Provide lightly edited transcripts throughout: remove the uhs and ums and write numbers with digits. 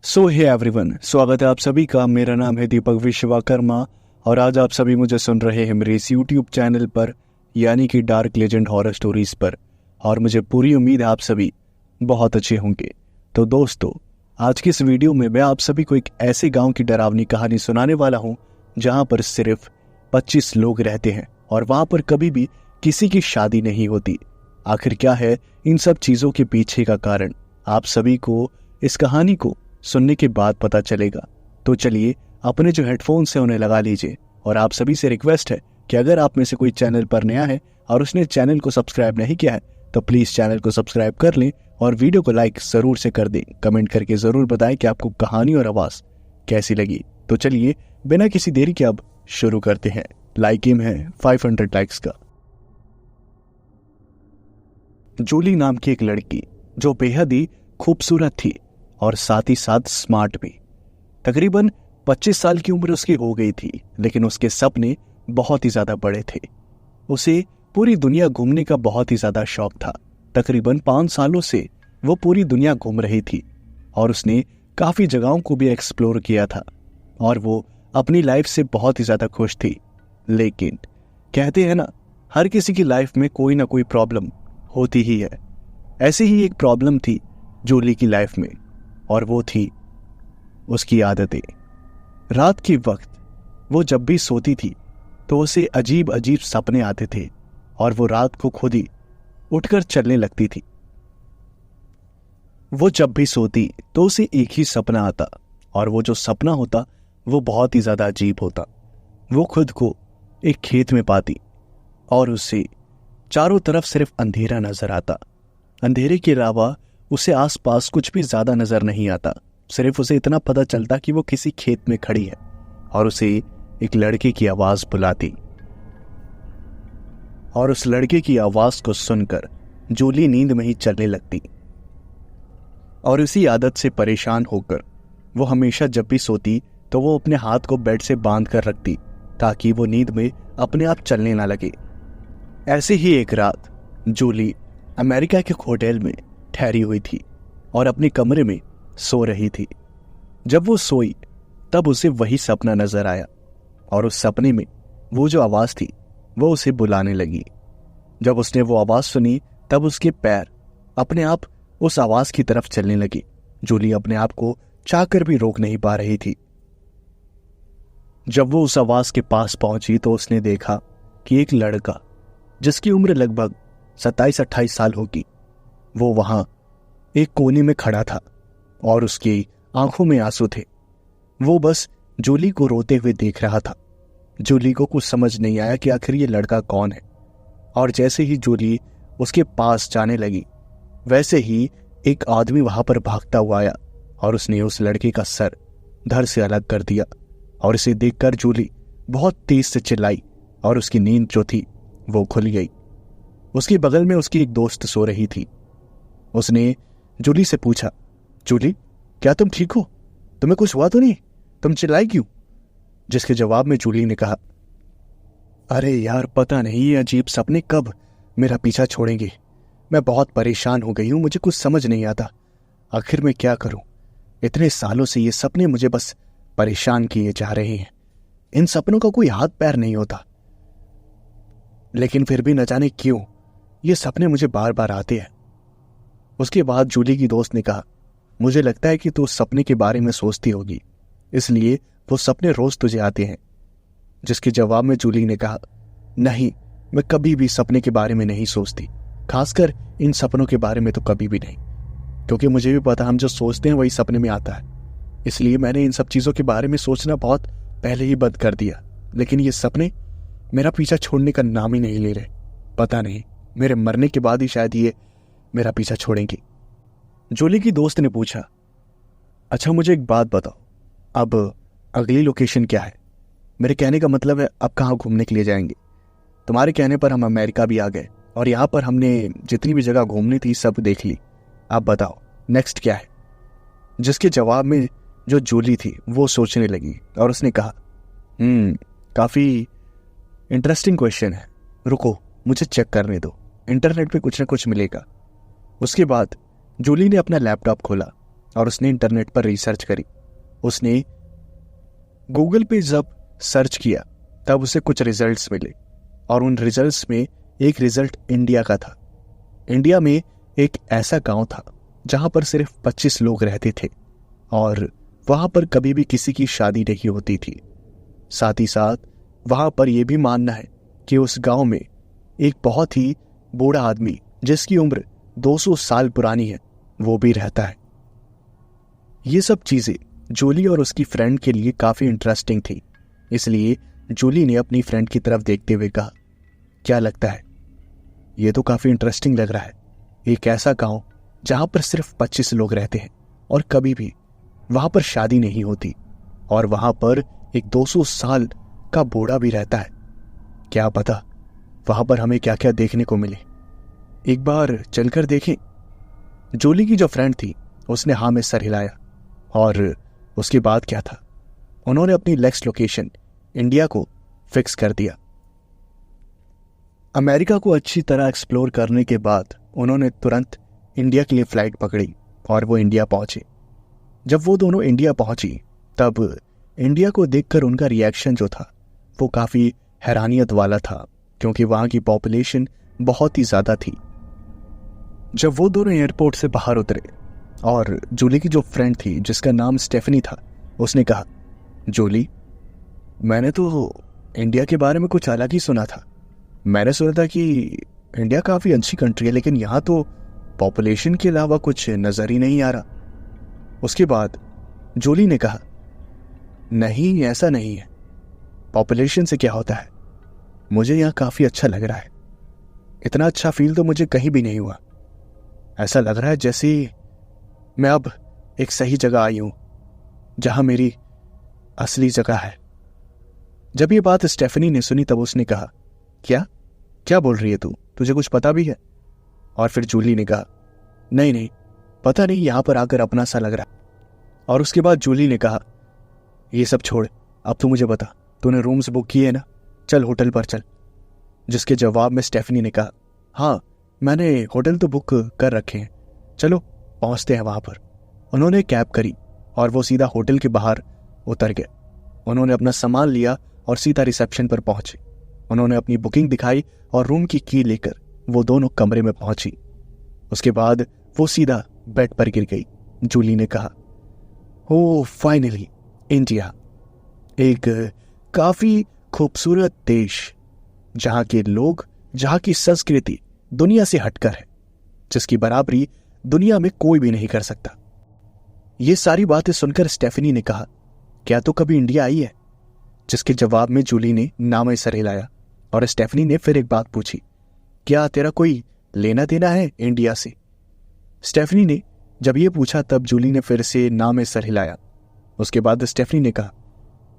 सो hey everyone, स्वागत है आप सभी का। मेरा नाम है दीपक विश्वकर्मा और आज आप सभी मुझे सुन रहे हैं मेरे इस यूट्यूब चैनल पर, यानी कि डार्क लेजेंड हॉरर स्टोरीज पर। और मुझे पूरी उम्मीद है आप सभी बहुत अच्छे होंगे। तो दोस्तों, आज की इस वीडियो में मैं आप सभी को एक ऐसे गांव की डरावनी कहानी सुनाने वाला हूं जहां पर सिर्फ 25 लोग रहते हैं और वहां पर कभी भी किसी की शादी नहीं होती। आखिर क्या है इन सब चीजों के पीछे का कारण, आप सभी को इस कहानी को सुनने के बाद पता चलेगा। तो चलिए अपने जो हेडफोन्स हैं उन्हें लगा लीजिए। और आप सभी से रिक्वेस्ट है कि अगर आप में से कोई चैनल पर नया है और उसने चैनल को सब्सक्राइब नहीं किया है तो प्लीज चैनल को सब्सक्राइब कर लें और वीडियो को लाइक जरूर से कर दें। कमेंट करके जरूर बताएं कि आपको कहानी और आवाज कैसी लगी। तो चलिए बिना किसी देरी के अब शुरू करते हैं। लाइक एम है 500 लाइक्स का। जूली नाम की एक लड़की जो बेहद ही खूबसूरत थी और साथ ही साथ स्मार्ट भी। तकरीबन 25 साल की उम्र उसकी हो गई थी, लेकिन उसके सपने बहुत ही ज्यादा बड़े थे। उसे पूरी दुनिया घूमने का बहुत ही ज्यादा शौक था। तकरीबन 5 सालों से वो पूरी दुनिया घूम रही थी और उसने काफी जगहों को भी एक्सप्लोर किया था और वो अपनी लाइफ से बहुत ही ज्यादा खुश थी। लेकिन कहते हैं ना, हर किसी की लाइफ में कोई ना कोई प्रॉब्लम होती ही है। ऐसी ही एक प्रॉब्लम थी जूली की लाइफ में और वो थी उसकी आदतें। रात के वक्त वो जब भी सोती थी तो उसे अजीब अजीब सपने आते थे और वो रात को खुद ही उठकर चलने लगती थी। वो जब भी सोती तो उसे एक ही सपना आता और वो जो सपना होता वो बहुत ही ज्यादा अजीब होता। वो खुद को एक खेत में पाती और उसे चारों तरफ सिर्फ अंधेरा नजर आता। अंधेरे के अलावा उसे आसपास कुछ भी ज्यादा नजर नहीं आता। सिर्फ उसे इतना पता चलता कि वो किसी खेत में खड़ी है और उसे एक लड़के की आवाज बुलाती। और उस लड़के की आवाज को सुनकर जूली नींद में ही चलने लगती। और इसी आदत से परेशान होकर वो हमेशा जब भी सोती तो वो अपने हाथ को बेड से बांध कर रखती ताकि वो नींद में अपने आप चलने ना लगे। ऐसे ही एक रात जूली अमेरिका के होटल में ठहरी हुई थी और अपने कमरे में सो रही थी। जब वो सोई तब उसे वही सपना नजर आया और उस सपने में वो जो आवाज थी वो उसे बुलाने लगी। जब उसने वो आवाज सुनी तब उसके पैर अपने आप उस आवाज की तरफ चलने लगे। जूली अपने आप को चाहकर भी रोक नहीं पा रही थी। जब वो उस आवाज के पास पहुंची तो उसने देखा कि एक लड़का जिसकी उम्र लगभग 27-28 साल होगी, वो वहां एक कोने में खड़ा था और उसकी आंखों में आंसू थे। वो बस जूली को रोते हुए देख रहा था। जूली को कुछ समझ नहीं आया कि आखिर ये लड़का कौन है। और जैसे ही जूली उसके पास जाने लगी वैसे ही एक आदमी वहां पर भागता हुआ आया और उसने उस लड़के का सर धड़ से अलग कर दिया। और इसे देखकर जूली बहुत तेज से चिल्लाई और उसकी नींद जो थी वो खुल गई। उसके बगल में उसकी एक दोस्त सो रही थी। उसने जूली से पूछा, जूली क्या तुम ठीक हो? तुम्हें कुछ हुआ तो नहीं? तुम चिल्लाई क्यों? जिसके जवाब में जूली ने कहा, अरे यार, पता नहीं ये अजीब सपने कब मेरा पीछा छोड़ेंगे। मैं बहुत परेशान हो गई हूं, मुझे कुछ समझ नहीं आता। आखिर मैं क्या करूं? इतने सालों से ये सपने मुझे बस परेशान किए जा रहे हैं। इन सपनों का कोई हाथ पैर नहीं होता, लेकिन फिर भी न जाने क्यों ये सपने मुझे बार बार आते हैं। उसके बाद जूली की दोस्त ने कहा, मुझे लगता है कि तू उस सपने के बारे में सोचती होगी, इसलिए वो सपने रोज तुझे आते हैं। जिसके जवाब में जूली ने कहा, नहीं, मैं कभी भी सपने के बारे में नहीं सोचती, खासकर इन सपनों के बारे में तो कभी भी नहीं, क्योंकि मुझे भी पता हम जो सोचते हैं वही सपने में आता है। इसलिए मैंने इन सब चीजों के बारे में सोचना बहुत पहले ही बंद कर दिया। लेकिन ये सपने मेरा पीछा छोड़ने का नाम ही नहीं ले रहे। पता नहीं मेरे मरने के बाद ही शायद ये मेरा पीछा छोड़ेंगे। जूली की दोस्त ने पूछा, अच्छा मुझे एक बात बताओ, अब अगली लोकेशन क्या है? मेरे कहने का मतलब है अब कहाँ घूमने के लिए जाएंगे? तुम्हारे कहने पर हम अमेरिका भी आ गए और यहाँ पर हमने जितनी भी जगह घूमनी थी सब देख ली। अब बताओ नेक्स्ट क्या है? जिसके जवाब में जो जूली थी वो सोचने लगी और उसने कहा, काफी इंटरेस्टिंग क्वेश्चन है, रुको मुझे चेक करने दो, इंटरनेट पे कुछ ना कुछ मिलेगा। उसके बाद जूली ने अपना लैपटॉप खोला और उसने इंटरनेट पर रिसर्च करी। उसने गूगल पे जब सर्च किया तब उसे कुछ रिजल्ट्स मिले और उन रिजल्ट्स में एक रिजल्ट इंडिया का था। इंडिया में एक ऐसा गांव था जहां पर सिर्फ 25 लोग रहते थे और वहां पर कभी भी किसी की शादी नहीं होती थी। साथ ही साथ वहां पर यह भी मानना है कि उस गांव में एक बहुत ही बूढ़ा आदमी जिसकी उम्र 200 साल पुरानी है वो भी रहता है। ये सब चीजें जूली और उसकी फ्रेंड के लिए काफी इंटरेस्टिंग थी, इसलिए जूली ने अपनी फ्रेंड की तरफ देखते हुए कहा, क्या लगता है? ये तो काफी इंटरेस्टिंग लग रहा है। एक ऐसा गांव जहां पर सिर्फ 25 लोग रहते हैं और कभी भी वहां पर शादी नहीं होती और वहां पर एक 200 साल का बूढ़ा भी रहता है। क्या पता वहां पर हमें क्या क्या देखने को मिले। एक बार चलकर देखें। जूली की जो फ्रेंड थी उसने हाँ में सर हिलाया और उसके बाद क्या था, उन्होंने अपनी नेक्स्ट लोकेशन इंडिया को फिक्स कर दिया। अमेरिका को अच्छी तरह एक्सप्लोर करने के बाद उन्होंने तुरंत इंडिया के लिए फ्लाइट पकड़ी और वो इंडिया पहुंचे। जब वो दोनों इंडिया पहुंची तब इंडिया को देखकर उनका रिएक्शन जो था वो काफी हैरानियत वाला था, क्योंकि वहां की पॉपुलेशन बहुत ही ज्यादा थी। जब वो दोनों एयरपोर्ट से बाहर उतरे और जूली की जो फ्रेंड थी जिसका नाम स्टेफनी था, उसने कहा, जूली, मैंने तो इंडिया के बारे में कुछ अलग ही सुना था। मैंने सुना था कि इंडिया काफी अच्छी कंट्री है, लेकिन यहां तो पॉपुलेशन के अलावा कुछ नजर ही नहीं आ रहा। उसके बाद जूली ने कहा, नहीं, ऐसा नहीं है। पॉपुलेशन से क्या होता है? मुझे यहां काफी अच्छा लग रहा है। इतना अच्छा फील तो मुझे कहीं भी नहीं हुआ। ऐसा लग रहा है जैसे मैं अब एक सही जगह आई हूं, जहां मेरी असली जगह है। जब ये बात स्टेफनी ने सुनी तब उसने कहा, क्या क्या बोल रही है तू? तुझे कुछ पता भी है? और फिर जूली ने कहा, नहीं नहीं, पता नहीं, यहां पर आकर अपना सा लग रहा है। और उसके बाद जूली ने कहा, ये सब छोड़, अब तू मुझे बता, तूने रूम्स बुक किए ना? चल होटल पर चल। जिसके जवाब में स्टेफनी ने कहा, हाँ, मैंने होटल तो बुक कर रखे हैं, चलो पहुंचते हैं वहां पर। उन्होंने कैब करी और वो सीधा होटल के बाहर उतर गए। उन्होंने अपना सामान लिया और सीधा रिसेप्शन पर पहुंचे। उन्होंने अपनी बुकिंग दिखाई और रूम की की लेकर वो दोनों कमरे में पहुंची। उसके बाद वो सीधा बेड पर गिर गई। जूली ने कहा, ओ फाइनली इंडिया, एक काफी खूबसूरत देश, जहां के लोग, जहां की संस्कृति दुनिया से हटकर है, जिसकी बराबरी दुनिया में कोई भी नहीं कर सकता। ये सारी बातें सुनकर स्टेफनी ने कहा, क्या तू कभी इंडिया आई है? जिसके जवाब में जूली ने नाम सर हिलाया और स्टेफनी ने फिर एक बात पूछी, क्या तेरा कोई लेना देना है इंडिया से? स्टेफनी ने जब ये पूछा तब जूली ने फिर से नाम सर हिलाया। उसके बाद स्टेफनी ने कहा,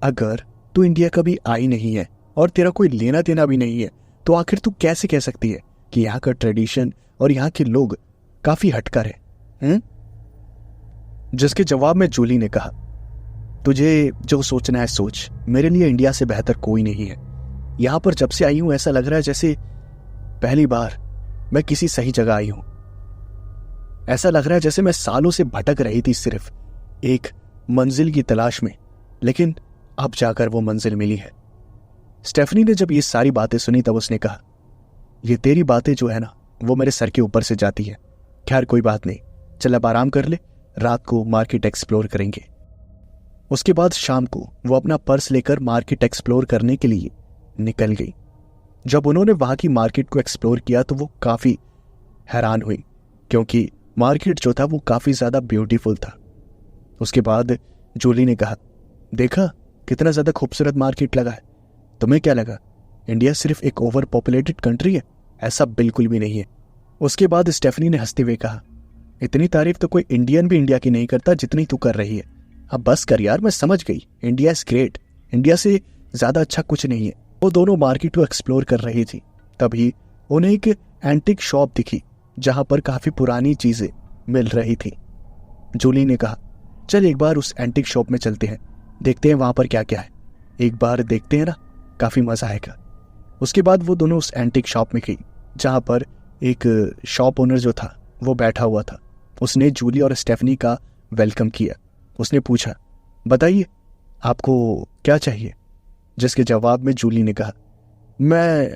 अगर तू इंडिया कभी आई नहीं है और तेरा कोई लेना देना भी नहीं है तो आखिर तू कैसे कह सकती है कि यहाँ का ट्रेडिशन और यहाँ के लोग काफी हटकर है? जिसके जवाब में जूली ने कहा, तुझे जो सोचना है सोच, मेरे लिए इंडिया से बेहतर कोई नहीं है। यहां पर जब से आई हूं ऐसा लग रहा है जैसे पहली बार मैं किसी सही जगह आई हूं। ऐसा लग रहा है जैसे मैं सालों से भटक रही थी सिर्फ एक मंजिल की तलाश में, लेकिन अब जाकर वो मंजिल मिली है। स्टेफनी ने जब ये सारी बातें सुनी तब उसने कहा, ये तेरी बातें जो है ना वो मेरे सर के ऊपर से जाती है। खैर कोई बात नहीं, चल अब आराम कर ले, रात को मार्केट एक्सप्लोर करेंगे। उसके बाद शाम को वो अपना पर्स लेकर मार्केट एक्सप्लोर करने के लिए निकल गई। जब उन्होंने वहां की मार्केट को एक्सप्लोर किया तो वो काफी हैरान हुई, क्योंकि मार्केट जो था वो काफी ज्यादा ब्यूटीफुल था। उसके बाद जूली ने कहा, देखा कितना ज्यादा खूबसूरत मार्केट लगा है। तुम्हें क्या लगा इंडिया सिर्फ एक ओवर पॉपुलेटेड कंट्री है? ऐसा बिल्कुल भी नहीं है। उसके बाद स्टेफनी ने हंसते हुए कहा, इतनी तारीफ तो कोई इंडियन भी इंडिया की नहीं करता जितनी तू कर रही है। अब बस कर यार, मैं समझ गई, इंडिया इज ग्रेट, इंडिया से ज्यादा अच्छा कुछ नहीं है। वो दोनों मार्केट को एक्सप्लोर कर रही थी, तभी उन्हें एक एंटिक शॉप दिखी जहां पर काफी पुरानी चीजें मिल रही थी। जूली ने कहा, चल एक बार उस एंटिक शॉप में चलते हैं, देखते हैं वहां पर क्या क्या है। एक बार देखते हैं ना, काफी मजा आएगा। उसके बाद वो दोनों उस एंटिक शॉप में गई जहां पर एक शॉप ओनर जो था वो बैठा हुआ था। उसने जूली और स्टेफनी का वेलकम किया। उसने पूछा, बताइए आपको क्या चाहिए? जिसके जवाब में जूली ने कहा, मैं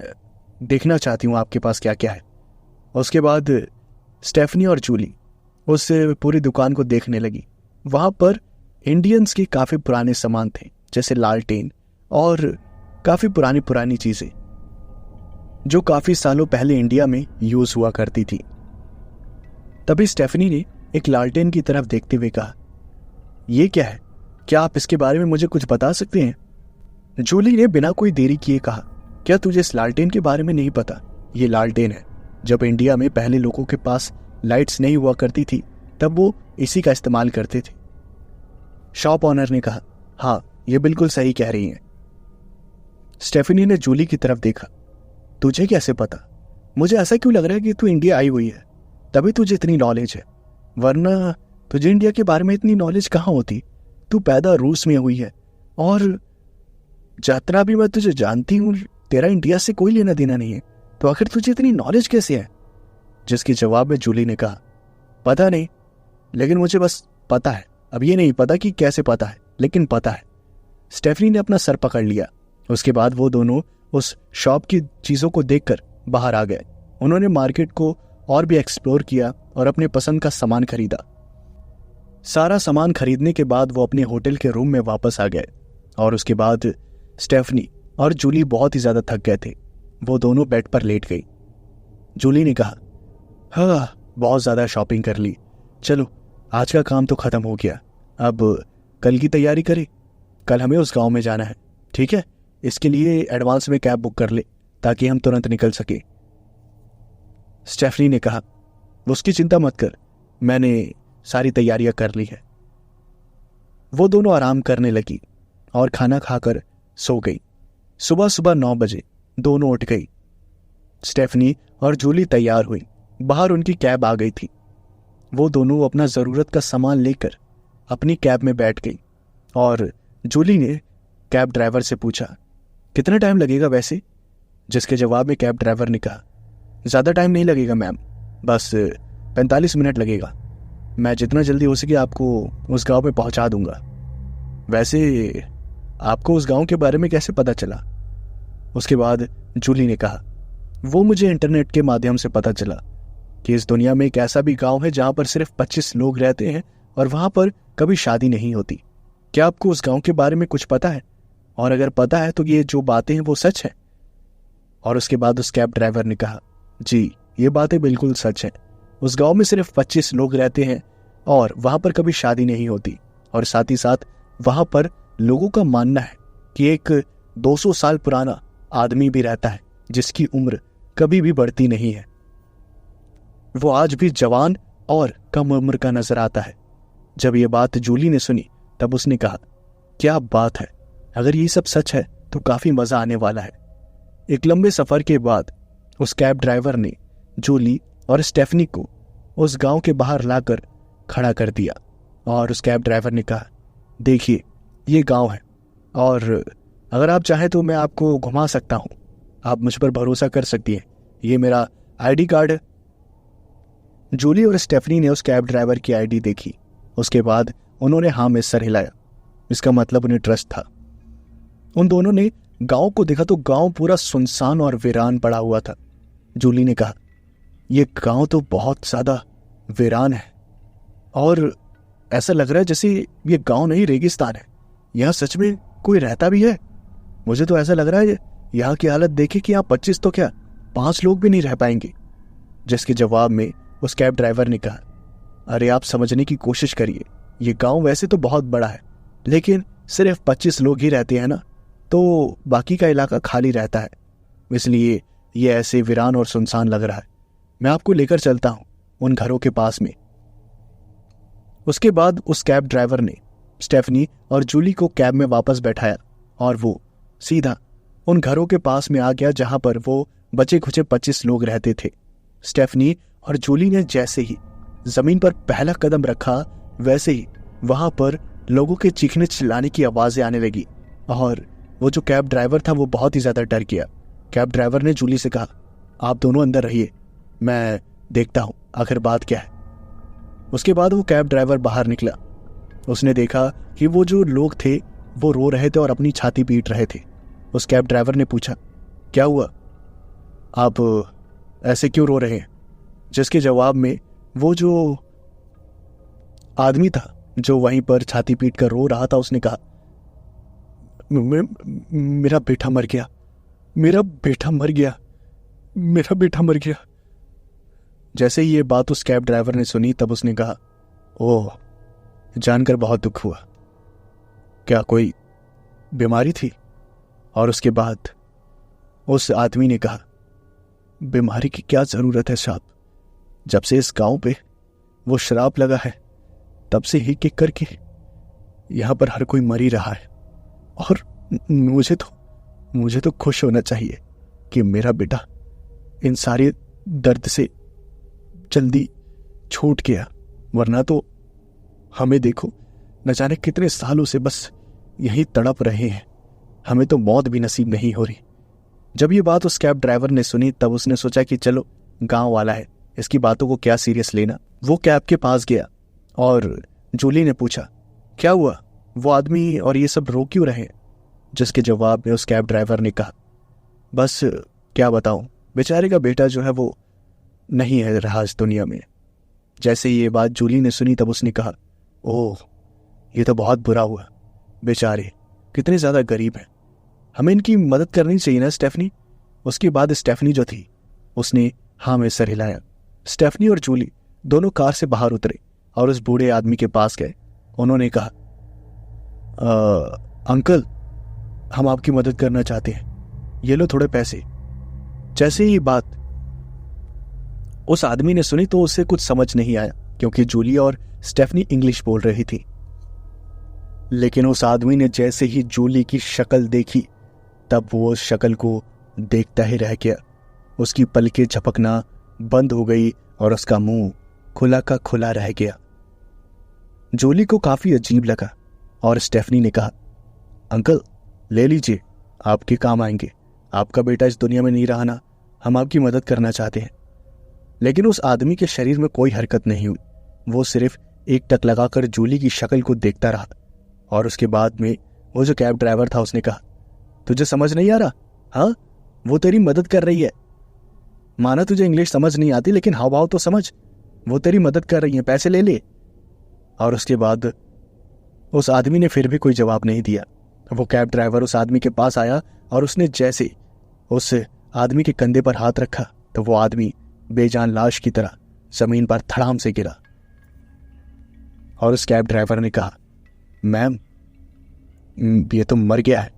देखना चाहती हूँ आपके पास क्या क्या है। उसके बाद स्टेफनी और जूली उस पूरी दुकान को देखने लगी। वहाँ पर इंडियंस के काफ़ी पुराने सामान थे, जैसे लालटेन और काफ़ी पुरानी पुरानी चीज़ें जो काफ़ी सालों पहले इंडिया में यूज़ हुआ करती थी। तभी स्टेफनी ने एक लालटेन की तरफ देखते हुए कहा, ये क्या है? क्या आप इसके बारे में मुझे कुछ बता सकते हैं? जूली ने बिना कोई देरी किए कहा, क्या तुझे इस लालटेन के बारे में नहीं पता? ये लालटेन है। जब इंडिया में पहले लोगों के पास लाइट्स नहीं हुआ करती थी तब वो इसी का इस्तेमाल करते थे। शॉप ऑनर ने कहा, हाँ ये बिल्कुल सही कह रही हैं। स्टेफनी ने जूली की तरफ देखा, तुझे कैसे पता? मुझे ऐसा क्यों लग रहा है कि तू इंडिया आई हुई है, तभी तुझे इतनी नॉलेज है, वरना तुझे इंडिया के बारे में इतनी नॉलेज कहाँ होती? तू पैदा रूस में हुई है और जितना भी मैं तुझे जानती हूँ तेरा इंडिया से कोई लेना देना नहीं है, तो आखिर तुझे इतनी नॉलेज कैसे है? जिसके जवाब में जूली ने कहा, पता नहीं, लेकिन मुझे बस पता है। अब ये नहीं पता कि कैसे पता है, लेकिन पता है। स्टेफनी ने अपना सर पकड़ लिया। उसके बाद वो दोनों उस शॉप की चीज़ों को देखकर बाहर आ गए। उन्होंने मार्केट को और भी एक्सप्लोर किया और अपने पसंद का सामान खरीदा। सारा सामान खरीदने के बाद वो अपने होटल के रूम में वापस आ गए और उसके बाद स्टेफनी और जूली बहुत ही ज़्यादा थक गए थे। वो दोनों बेड पर लेट गई। जूली ने कहा, हाँ बहुत ज़्यादा शॉपिंग कर ली, चलो आज का काम तो ख़त्म हो गया, अब कल की तैयारी करें। कल हमें उस गांव में जाना है, ठीक है? इसके लिए एडवांस में कैब बुक कर ले ताकि हम तुरंत निकल सके। स्टेफनी ने कहा, उसकी चिंता मत कर, मैंने सारी तैयारियां कर ली है। वो दोनों आराम करने लगी और खाना खाकर सो गई। सुबह सुबह 9 बजे दोनों उठ गई। स्टेफनी और जूली तैयार हुई। बाहर उनकी कैब आ गई थी। वो दोनों अपना ज़रूरत का सामान लेकर अपनी कैब में बैठ गई और जूली ने कैब ड्राइवर से पूछा, कितना टाइम लगेगा वैसे? जिसके जवाब में कैब ड्राइवर ने कहा, ज़्यादा टाइम नहीं लगेगा मैम, बस 45 मिनट लगेगा। मैं जितना जल्दी हो सके आपको उस गांव में पहुंचा दूंगा। वैसे आपको उस गांव के बारे में कैसे पता चला? उसके बाद जूली ने कहा, वो मुझे इंटरनेट के माध्यम से पता चला कि इस दुनिया में एक ऐसा भी गांव है जहां पर सिर्फ 25 लोग रहते हैं और वहां पर कभी शादी नहीं होती। क्या आपको उस गांव के बारे में कुछ पता है? और अगर पता है तो ये जो बातें हैं वो सच है? और उसके बाद उस कैब ड्राइवर ने कहा, जी ये बातें बिल्कुल सच हैं। उस गांव में सिर्फ 25 लोग रहते हैं और वहां पर कभी शादी नहीं होती, और साथ ही साथ वहां पर लोगों का मानना है कि एक 200 साल पुराना आदमी भी रहता है जिसकी उम्र कभी भी बढ़ती नहीं है। वो आज भी जवान और कम उम्र का नजर आता है। जब ये बात जूली ने सुनी तब उसने कहा, क्या बात है, अगर ये सब सच है तो काफी मजा आने वाला है। एक लंबे सफर के बाद उस कैब ड्राइवर ने जूली और स्टेफनी को उस गांव के बाहर लाकर खड़ा कर दिया और उस कैब ड्राइवर ने कहा, देखिए ये गांव है और अगर आप चाहें तो मैं आपको घुमा सकता हूं, आप मुझ पर भरोसा कर सकती हैं, ये मेरा आईडी कार्ड है। जूली और स्टेफनी ने उस कैब ड्राइवर की आईडी देखी। उसके बाद उन्होंने हाँ में सर हिलाया। इसका मतलब उन्हें ट्रस्ट था। उन दोनों ने गांव को देखा तो गांव पूरा सुनसान और वीरान पड़ा हुआ था। जूली ने कहा, यह गांव तो बहुत ज्यादा वीरान है और ऐसा लग रहा है जैसे ये गांव नहीं रेगिस्तान है। यहाँ सच में कोई रहता भी है? मुझे तो ऐसा लग रहा है यहाँ की हालत देखे कि यहाँ 25 तो क्या 5 लोग भी नहीं रह पाएंगे। जिसके जवाब में उस कैब ड्राइवर ने कहा, अरे आप समझने की कोशिश करिए, ये गांव वैसे तो बहुत बड़ा है लेकिन सिर्फ 25 लोग ही रहते हैं ना, तो बाकी का इलाका खाली रहता है, इसलिए ये ऐसे वीरान और सुनसान लग रहा है। मैं आपको लेकर चलता हूं उन घरों के पास में। उसके बाद उस कैब ड्राइवर ने स्टेफनी और जूली को कैब में वापस बैठाया और वो सीधा उन घरों के पास में आ गया जहां पर वो बचे खुचे 25 लोग रहते थे। स्टेफनी और जूली ने जैसे ही जमीन पर पहला कदम रखा वैसे ही वहां पर लोगों के चीखने चिल्लाने की आवाजें आने लगी और वो जो कैब ड्राइवर था वो बहुत ही ज्यादा डर गया। कैब ड्राइवर ने जूली से कहा, आप दोनों अंदर रहिए, मैं देखता हूं आखिर बात क्या है। उसके बाद वो कैब ड्राइवर बाहर निकला उसने देखा कि वो जो लोग थे वो रो रहे थे और अपनी छाती पीट रहे थे। उस कैब ड्राइवर ने पूछा, क्या हुआ, आप ऐसे क्यों रो रहे हैं? जिसके जवाब में वो जो आदमी था जो वहीं पर छाती पीट कर रो रहा था, उसने कहा, मेरा बेटा मर गया, मेरा बेटा मर गया, मेरा बेटा मर गया। जैसे ही ये बात उस कैब ड्राइवर ने सुनी तब उसने कहा, ओह, जानकर बहुत दुख हुआ। क्या कोई बीमारी थी? और उसके बाद उस आदमी ने कहा, बीमारी की क्या जरूरत है साहब, जब से इस गांव पे वो श्राप लगा है तब से ही एक करके यहां पर हर कोई मर ही रहा है। और मुझे तो खुश होना चाहिए कि मेरा बेटा इन सारे दर्द से जल्दी छूट गया, वरना तो हमें देखो न जाने कितने सालों से बस यहीं तड़प रहे हैं, हमें तो मौत भी नसीब नहीं हो रही। जब ये बात उस कैब ड्राइवर ने सुनी तब उसने सोचा कि चलो, गांव वाला है, इसकी बातों को क्या सीरियस लेना। वो कैब के पास गया और जूली ने पूछा, क्या हुआ, वो आदमी और ये सब रो क्यों रहे? जिसके जवाब में उस कैब ड्राइवर ने कहा, बस क्या बताऊं, बेचारे का बेटा जो है वो नहीं है रहा इस दुनिया में। जैसे ये बात जूली ने सुनी तब उसने कहा, ओह, ये तो बहुत बुरा हुआ, बेचारे कितने ज्यादा गरीब हैं, हमें इनकी मदद करनी चाहिए ना स्टेफनी। उसके बाद स्टेफनी जो थी उसने हाँ में सर हिलाया। स्टेफनी और जूली दोनों कार से बाहर उतरे और उस बूढ़े आदमी के पास गए। उन्होंने कहा, अंकल, हम आपकी मदद करना चाहते हैं, ये लो थोड़े पैसे। जैसे ही बात उस आदमी ने सुनी तो उसे कुछ समझ नहीं आया, क्योंकि जूली और स्टेफनी इंग्लिश बोल रही थी। लेकिन उस आदमी ने जैसे ही जूली की शक्ल देखी तब वो उस शक्ल को देखता ही रह गया। उसकी पलकें झपकना बंद हो गई और उसका मुंह खुला का खुला रह गया। जूली को काफी अजीब लगा और स्टेफनी ने कहा, अंकल ले लीजिए, आपके काम आएंगे, आपका बेटा इस दुनिया में नहीं रहा ना, हम आपकी मदद करना चाहते हैं। लेकिन उस आदमी के शरीर में कोई हरकत नहीं हुई, वो सिर्फ एक टक लगाकर जूली की शक्ल को देखता रहा। और उसके बाद में वो जो कैब ड्राइवर था उसने कहा, तुझे समझ नहीं आ रहा? हाँ, वो तेरी मदद कर रही है, माना तुझे इंग्लिश समझ नहीं आती लेकिन हाव भाव तो समझ, वो तेरी मदद कर रही है, पैसे ले ले। और उसके बाद उस आदमी ने फिर भी कोई जवाब नहीं दिया। वो कैब ड्राइवर उस आदमी के पास आया और उसने जैसे उस आदमी के कंधे पर हाथ रखा तो वो आदमी बेजान लाश की तरह जमीन पर धड़ाम से गिरा। और उस कैब ड्राइवर ने कहा, मैम, ये तो मर गया है।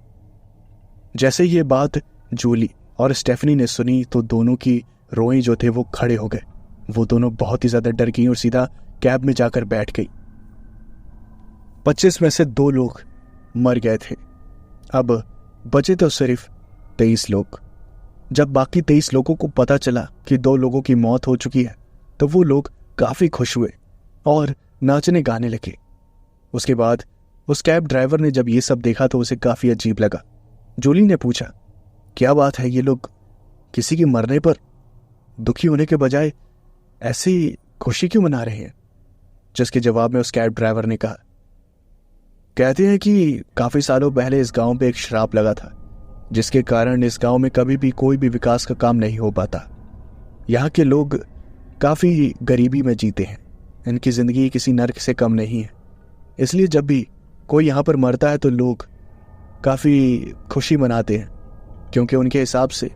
जैसे ये बात जूली और स्टेफनी ने सुनी तो दोनों की रोएं जो थे वो खड़े हो गए। वो दोनों बहुत ही ज्यादा डर गई और सीधा कैब में जाकर बैठ गई। 25 में से 2 लोग मर गए थे, अब बचे तो सिर्फ 23 लोग। जब बाकी 23 लोगों को पता चला कि 2 लोगों की मौत हो चुकी है तो वो लोग काफी खुश हुए और नाचने गाने लगे। उसके बाद उस कैब ड्राइवर ने जब ये सब देखा तो उसे काफी अजीब लगा। जूली ने पूछा, क्या बात है, ये लोग किसी के मरने पर दुखी होने के बजाय ऐसी खुशी क्यों मना रहे हैं? जिसके जवाब में उस कैब ड्राइवर ने कहा, कहते हैं कि काफी सालों पहले इस गांव पे एक श्राप लगा था, जिसके कारण इस गांव में कभी भी कोई भी विकास का काम नहीं हो पाता। यहाँ के लोग काफी गरीबी में जीते हैं, इनकी जिंदगी किसी नर्क से कम नहीं है। इसलिए जब भी कोई यहाँ पर मरता है तो लोग काफी खुशी मनाते हैं, क्योंकि उनके हिसाब से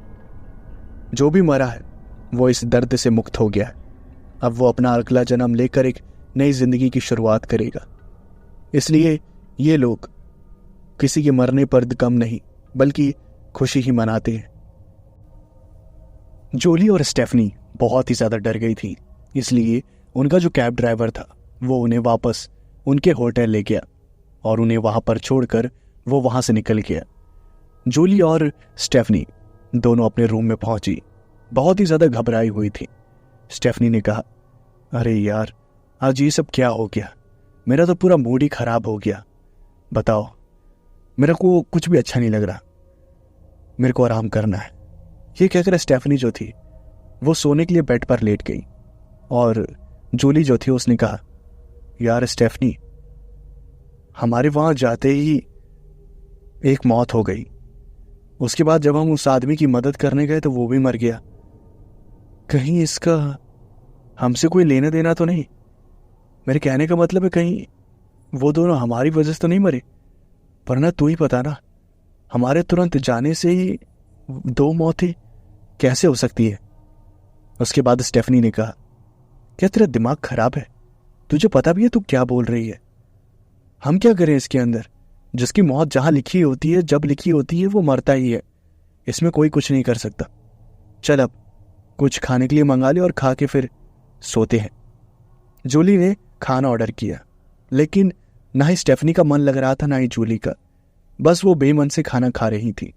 जो भी मरा है वो इस दर्द से मुक्त हो गया है। अब वो अपना अगला जन्म लेकर एक नई जिंदगी की शुरुआत करेगा। इसलिए ये लोग किसी के मरने पर गम नहीं बल्कि खुशी ही मनाते हैं। जूली और स्टेफनी बहुत ही ज्यादा डर गई थी, इसलिए उनका जो कैब ड्राइवर था वो उन्हें वापस उनके होटल ले गया और उन्हें वहां पर छोड़कर वो वहां से निकल गया। जूली और स्टेफनी दोनों अपने रूम में पहुंची, बहुत ही ज्यादा घबराई हुई थी। स्टेफनी ने कहा, अरे यार, आज ये सब क्या हो गया, मेरा तो पूरा मूड ही खराब हो गया। बताओ, मेरे को कुछ भी अच्छा नहीं लग रहा, मेरे को आराम करना है। ये कहकर स्टेफनी जो थी वो सोने के लिए बेड पर लेट गई और जूली जो थी उसने कहा, यार स्टेफनी, हमारे वहां जाते ही एक मौत हो गई। उसके बाद जब हम उस आदमी की मदद करने गए तो वो भी मर गया। कहीं इसका हमसे कोई लेना देना तो नहीं? मेरे कहने का मतलब है कहीं वो दोनों हमारी वजह से तो नहीं मरे? वरना तू ही पता ना, हमारे तुरंत जाने से ही 2 मौतें कैसे हो सकती है? उसके बाद स्टेफनी ने कहा, क्या तेरा दिमाग खराब है? तुझे पता भी है तू क्या बोल रही है? हम क्या करें इसके अंदर? जिसकी मौत जहां लिखी होती है, जब लिखी होती है, वो मरता ही है। इसमें कोई कुछ नहीं कर सकता। चल अब कुछ खाने के लिए मंगा ले और खा के फिर सोते हैं। जूली ने खाना ऑर्डर किया, लेकिन ना ही स्टेफनी का मन लग रहा था ना ही जूली का। बस वो बेमन से खाना खा रही थी।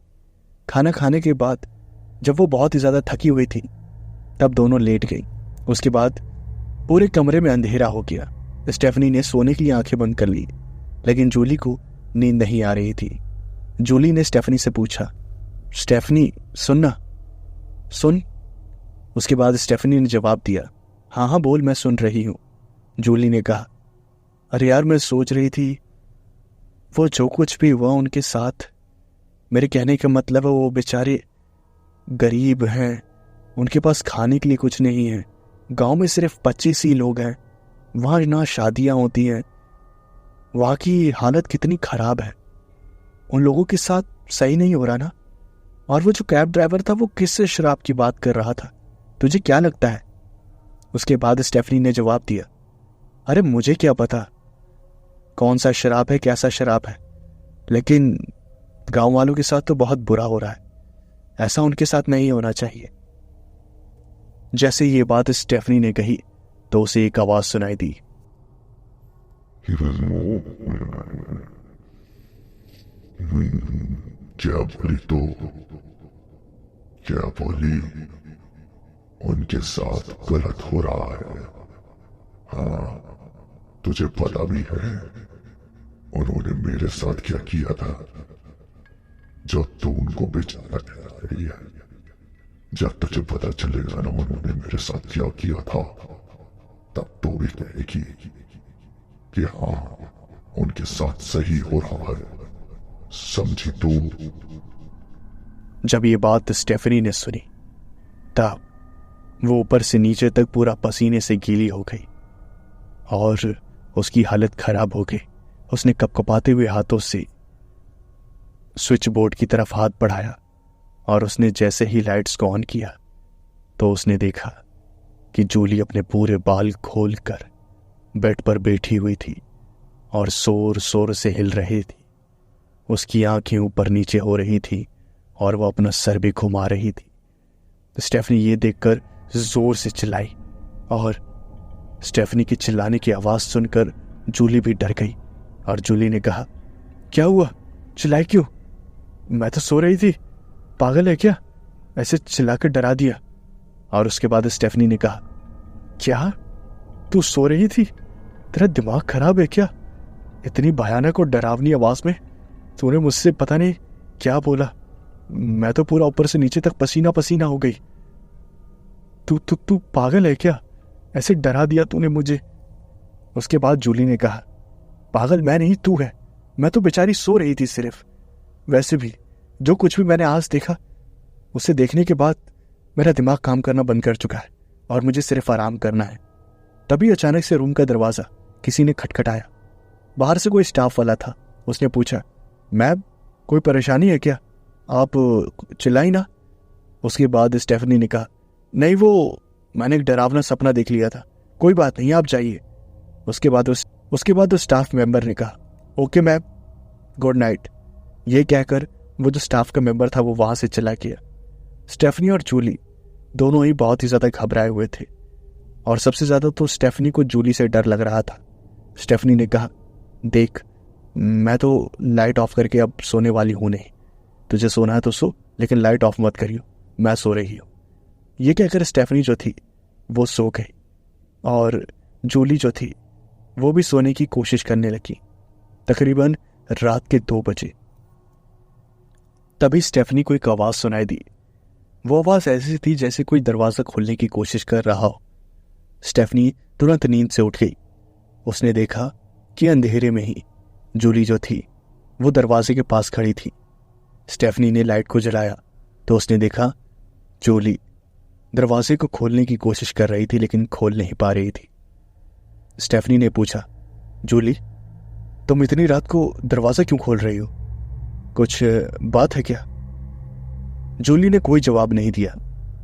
खाना खाने के बाद जब वो बहुत ही ज्यादा थकी हुई थी तब दोनों लेट गई। उसके बाद पूरे कमरे में अंधेरा हो गया। स्टेफनी ने सोने के लिए आंखें बंद कर ली, लेकिन जूली को नींद नहीं आ रही थी। जूली ने स्टेफनी से पूछा, स्टेफनी सुनना, सुन। उसके बाद स्टेफनी ने जवाब दिया, हाँ हाँ बोल, मैं सुन रही हूं। जूली ने कहा, अरे यार मैं सोच रही थी वो जो कुछ भी हुआ उनके साथ, मेरे कहने का मतलब है वो बेचारे गरीब हैं, उनके पास खाने के लिए कुछ नहीं है। गांव में सिर्फ 25 ही लोग हैं, वहां ना शादियां होती हैं, वहां की हालत कितनी खराब है। उन लोगों के साथ सही नहीं हो रहा ना। और वो जो कैब ड्राइवर था वो किससे शराब की बात कर रहा था, तुझे क्या लगता है? उसके बाद स्टेफनी ने जवाब दिया, अरे मुझे क्या पता कौन सा शराब है, कैसा शराब है, लेकिन गांव वालों के साथ तो बहुत बुरा हो रहा है। ऐसा उनके साथ नहीं होना चाहिए। जैसे ये बात स्टेफनी ने कही तो उसे एक आवाज सुनाई दी, क्या बोली तो? क्या बोली? उनके साथ गलत हो रहा है। हाँ, तुझे पता भी है उन्होंने मेरे साथ क्या किया था? जब तू उनको बेचारा कह रही है, जब तुझे पता चलेगा ना उन्होंने मेरे साथ क्या किया था, तब तो भी कहेगी कि हाँ उनके साथ सही हो रहा है। समझी तू? जब ये बात स्टेफनी ने सुनी तब वो ऊपर से नीचे तक पूरा पसीने से गीली हो गई और उसकी हालत खराब हो गई। उसने कपकपाते हुए हाथों से स्विच बोर्ड की तरफ हाथ बढ़ाया और उसने जैसे ही लाइट्स को ऑन किया तो उसने देखा कि जूली अपने पूरे बाल खोलकर बेड पर बैठी हुई थी और जोर जोर से हिल रही थी। उसकी आंखें ऊपर नीचे हो रही थी और वह अपना सर भी घुमा रही थी। स्टेफनी ये देखकर जोर से चिल्लाई और स्टेफनी की चिल्लाने की आवाज सुनकर जूली भी डर गई और जूली ने कहा, क्या हुआ? चिल्लाई क्यों? मैं तो सो रही थी, पागल है क्या? ऐसे चिल्लाकर डरा दिया। और उसके बाद स्टेफनी ने कहा, क्या तू सो रही थी? तेरा दिमाग खराब है क्या? इतनी भयानक और डरावनी आवाज में तूने मुझसे पता नहीं क्या बोला। मैं तो पूरा ऊपर से नीचे तक पसीना पसीना हो गई। तू पागल है क्या? ऐसे डरा दिया तूने मुझे। उसके बाद जूली ने कहा, पागल मैं नहीं तू है, मैं तो बेचारी सो रही थी सिर्फ। वैसे भी जो कुछ भी मैंने आज देखा उसे देखने के बाद मेरा दिमाग काम करना बंद कर चुका है और मुझे सिर्फ आराम करना है। तभी अचानक से रूम का दरवाजा किसी ने खटखटाया। बाहर से कोई स्टाफ वाला था। उसने पूछा, मैम कोई परेशानी है क्या? आप चिल्लाई ना। उसके बाद स्टेफनी ने कहा, नहीं वो मैंने एक डरावना सपना देख लिया था, कोई बात नहीं आप जाइए। उसके बाद उस स्टाफ मेंबर ने कहा, ओके मैम, गुड नाइट। ये कहकर वो जो स्टाफ का मेंबर था वो वहां से चला गया। स्टेफनी और जूली दोनों ही बहुत ही ज्यादा घबराए हुए थे और सबसे ज्यादा तो स्टेफनी को जूली से डर लग रहा था। स्टेफनी ने कहा, देख मैं तो लाइट ऑफ करके अब सोने वाली हूं नहीं, तुझे सोना है तो सो, लेकिन लाइट ऑफ मत करियो, मैं सो रही हूं। ये कहकर स्टेफनी जो थी वो सो गई और जूली जो थी वो भी सोने की कोशिश करने लगी। तकरीबन रात के 2 बजे तभी स्टेफनी को एक आवाज सुनाई दी। वो आवाज ऐसी थी जैसे कोई दरवाजा खोलने की कोशिश कर रहा हो। स्टेफनी तुरंत नींद से उठ गई। उसने देखा कि अंधेरे में ही जूली जो थी वो दरवाजे के पास खड़ी थी। स्टेफनी ने लाइट को जलाया तो उसने देखा जूली दरवाजे को खोलने की कोशिश कर रही थी लेकिन खोल नहीं पा रही थी। स्टेफनी ने पूछा, जूली तुम इतनी रात को दरवाजा क्यों खोल रही हो? कुछ बात है क्या? जूली ने कोई जवाब नहीं दिया।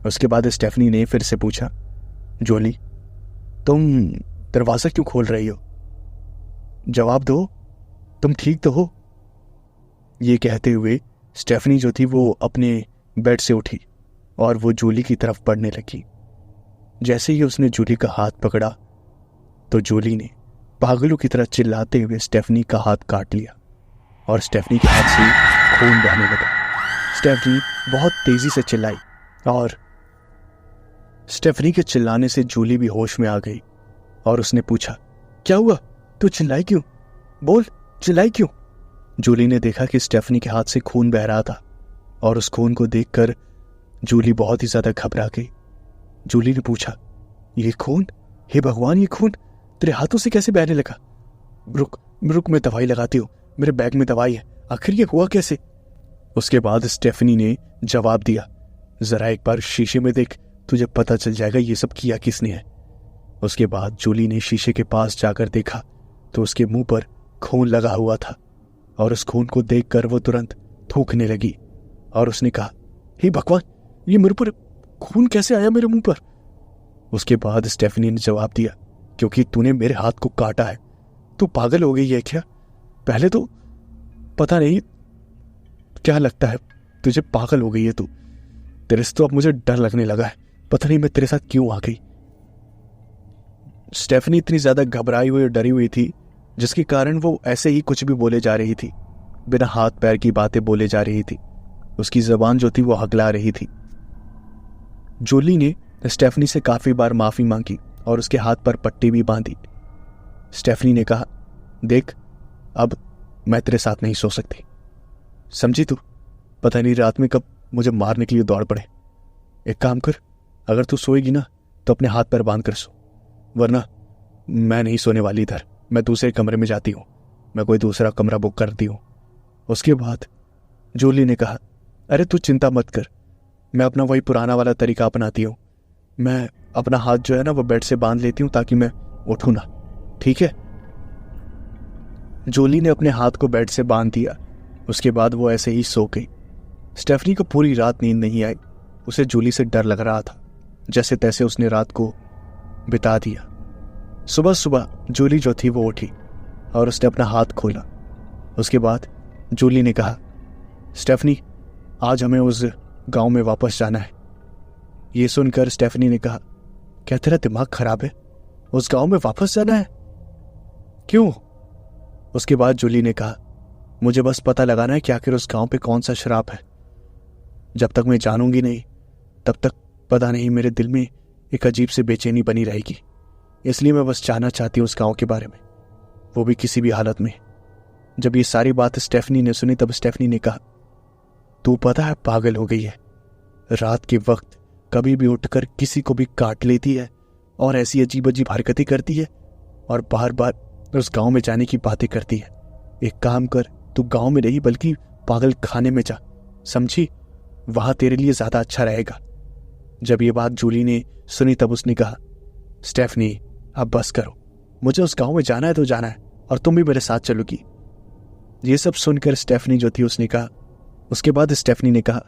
उसके बाद स्टेफनी ने फिर से पूछा, जूली तुम दरवाजा क्यों खोल रही हो? जवाब दो, तुम ठीक तो हो? ये कहते हुए स्टेफनी जो थी वो अपने बेड से उठी और वो जूली की तरफ बढ़ने लगी। जैसे ही उसने जूली का हाथ पकड़ा तो जूली ने पागलों की तरह चिल्लाते हुए स्टेफनी का हाथ काट लिया और स्टेफनी के हाथ से खून बहने लगा। स्टेफनी बहुत तेजी से चिल्लाई और स्टेफनी के चिल्लाने से जूली भी होश में आ गई और उसने पूछा, क्या हुआ? तू चिल्लाई क्यों? बोल, चिल्लाई क्यों? जूली ने देखा कि स्टेफनी के हाथ से खून बह रहा था और उस खून को देखकर जूली बहुत ही ज्यादा घबरा गई। जूली ने पूछा, ये खून? हे भगवान, ये खून तेरे हाथों से कैसे बहने लगा? रुक मैं दवाई लगाती हूँ, मेरे बैग में दवाई है, आखिर ये हुआ कैसे? उसके बाद स्टेफनी ने जवाब दिया, जरा एक बार शीशे में देख, तुझे पता चल जाएगा ये सब किया किसने है। उसके बाद जूली ने शीशे के पास जाकर देखा तो उसके मुंह पर खून लगा हुआ था और उस खून को देखकर वो तुरंत थूकने लगी और उसने कहा, हे भगवान, ये मेरे पर खून कैसे आया मेरे मुंह पर? उसके बाद स्टेफनी ने जवाब दिया, क्योंकि तूने मेरे हाथ को काटा है। तू पागल हो गई है क्या? पहले तो पता नहीं क्या लगता है तुझे, पागल हो गई है तू। तेरे से तो अब मुझे डर लगने लगा है, पता नहीं मैं तेरे साथ क्यों आ गई। स्टेफनी इतनी ज्यादा घबराई हुई और डरी हुई थी जिसके कारण वो ऐसे ही कुछ भी बोले जा रही थी, बिना हाथ पैर की बातें बोले जा रही थी। उसकी जबान जो थी वो हगला रही थी। जूली ने स्टेफनी से काफी बार माफी मांगी और उसके हाथ पर पट्टी भी बांधी। स्टेफनी ने कहा, देख अब मैं तेरे साथ नहीं सो सकती, समझी तू? पता नहीं रात में कब मुझे मारने के लिए दौड़ पड़े। एक काम कर, अगर तू सोएगी ना तो अपने हाथ पैर बांध कर सो, वरना मैं नहीं सोने वाली इधर, मैं दूसरे कमरे में जाती हूँ, मैं कोई दूसरा कमरा बुक करती हूँ। उसके बाद जूली ने कहा, अरे तू चिंता मत कर, मैं अपना वही पुराना वाला तरीका अपनाती हूँ। मैं अपना हाथ जो है ना वो बेड से बांध लेती हूँ ताकि मैं उठूँ ना, ठीक है? जूली ने अपने हाथ को बेड से बांध दिया। उसके बाद वो ऐसे ही सो गई। स्टेफनी को पूरी रात नींद नहीं आई। उसे जूली से डर लग रहा था। जैसे तैसे उसने रात को बिता दिया। सुबह सुबह जूली जो थी वो उठी और उसने अपना हाथ खोला। उसके बाद जूली ने कहा, स्टेफनी आज हमें उस गांव में वापस जाना है। ये सुनकर स्टेफनी ने कहा, क्या तेरा दिमाग खराब है? उस गांव में वापस जाना है? क्यों? उसके बाद जूली ने कहा, मुझे बस पता लगाना है कि आखिर उस गांव पे कौन सा श्राप है। जब तक मैं जानूंगी नहीं तब तक पता नहीं, मेरे दिल में एक अजीब सी बेचैनी बनी रहेगी। इसलिए मैं बस जानना चाहती हूँ उस गांव के बारे में, वो भी किसी भी हालत में। जब ये सारी बात स्टेफनी ने सुनी तब स्टेफनी ने कहा, तू पता है पागल हो गई है, रात के वक्त कभी भी उठकर किसी को भी काट लेती है और ऐसी अजीब अजीब हरकतें करती है और बार बार उस गांव में जाने की बातें करती है। एक काम कर, तू गांव में नहीं बल्कि पागल खाने में जा, समझी? वहां तेरे लिए ज्यादा अच्छा रहेगा। जब ये बात जूली ने सुनी तब उसने कहा, स्टेफनी अब बस करो, मुझे उस गांव में जाना है तो जाना है और तुम भी मेरे साथ चलोगी। ये सब सुनकर स्टेफनी जो थी उसने कहा, उसके बाद स्टेफनी ने कहा,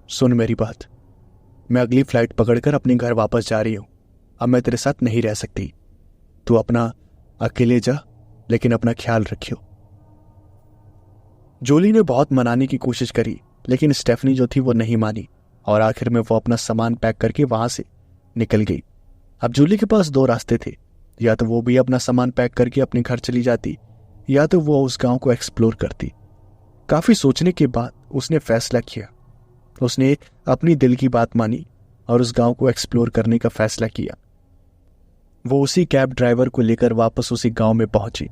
सुन मेरी बात, मैं अगली फ्लाइट पकड़कर अपने घर वापस जा रही हूं। अब मैं तेरे साथ नहीं रह सकती। तू अपना अकेले जा, लेकिन अपना ख्याल रखियो। जूली ने बहुत मनाने की कोशिश करी लेकिन स्टेफनी जो थी वो नहीं मानी और आखिर में वो अपना सामान पैक करके वहां से निकल गई। अब जूली के पास दो रास्ते थे, या तो वो भी अपना सामान पैक करके अपने घर चली जाती या तो वो उस गांव को एक्सप्लोर करती। काफी सोचने के बाद उसने फैसला किया। उसने अपनी दिल की बात मानी और उस गांव को एक्सप्लोर करने का फैसला किया। वो उसी कैब ड्राइवर को लेकर वापस उसी गांव में पहुंची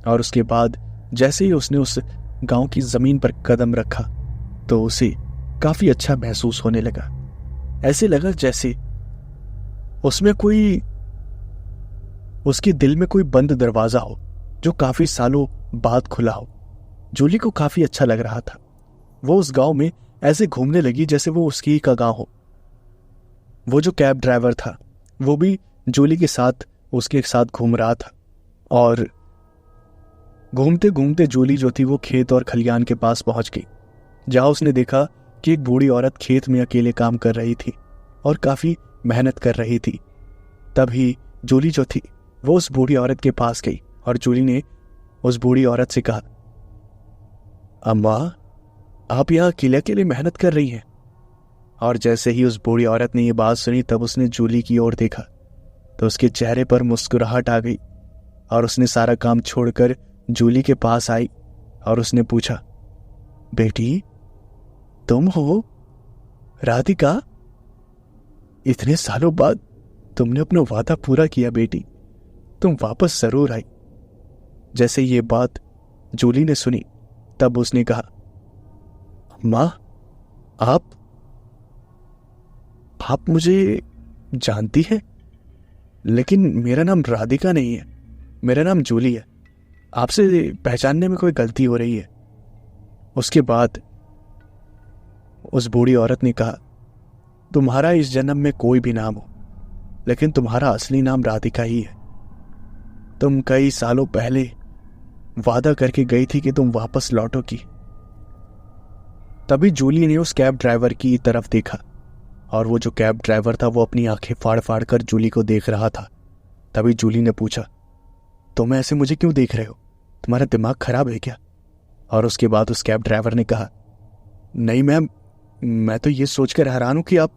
और उसके बाद जैसे ही उसने उस गांव की जमीन पर कदम रखा तो उसे काफी अच्छा महसूस होने लगा। ऐसे लगा जैसे उसमें कोई, उसके दिल में कोई बंद दरवाजा हो जो काफी सालों बात खुला हो। जूली को काफी अच्छा लग रहा था। वो उस गांव में ऐसे घूमने लगी जैसे वो उसकी ही का गांव हो। वो जो कैब ड्राइवर था वो भी जूली के साथ उसके साथ घूम रहा था, और घूमते घूमते जूली जो थी वो खेत और खलियान के पास पहुंच गई, जहां उसने देखा कि एक बूढ़ी औरत खेत में अकेले काम कर रही थी और काफी मेहनत कर रही थी। तभी जूली जो थी वो उस बूढ़ी औरत के पास गई और जूली ने उस बूढ़ी औरत से कहा, अम्मा, आप यहाँ अकेले अकेले मेहनत कर रही हैं। और जैसे ही उस बूढ़ी औरत ने ये बात सुनी तब उसने जूली की ओर देखा तो उसके चेहरे पर मुस्कुराहट आ गई और उसने सारा काम छोड़कर जूली के पास आई और उसने पूछा, बेटी, तुम हो राधिका? इतने सालों बाद तुमने अपना वादा पूरा किया बेटी, तुम वापस जरूर आई। जैसे ये बात जूली ने सुनी तब उसने कहा, माँ, आप मुझे जानती हैं, लेकिन मेरा नाम राधिका नहीं है, मेरा नाम जूली है। आपसे पहचानने में कोई गलती हो रही है। उसके बाद उस बूढ़ी औरत ने कहा, तुम्हारा इस जन्म में कोई भी नाम हो, लेकिन तुम्हारा असली नाम राधिका ही है। तुम कई सालों पहले वादा करके गई थी कि तुम वापस लौटोगी। तभी जूली ने उस कैब ड्राइवर की तरफ देखा और वो जो कैब ड्राइवर था वो अपनी आंखें फाड़ फाड़ कर जूली को देख रहा था। तभी जूली ने पूछा, तुम ऐसे मुझे क्यों देख रहे हो? तुम्हारा दिमाग खराब है क्या? और उसके बाद उस कैब ड्राइवर ने कहा, नहीं मैम, मैं तो ये सोचकर हैरान हूं कि आप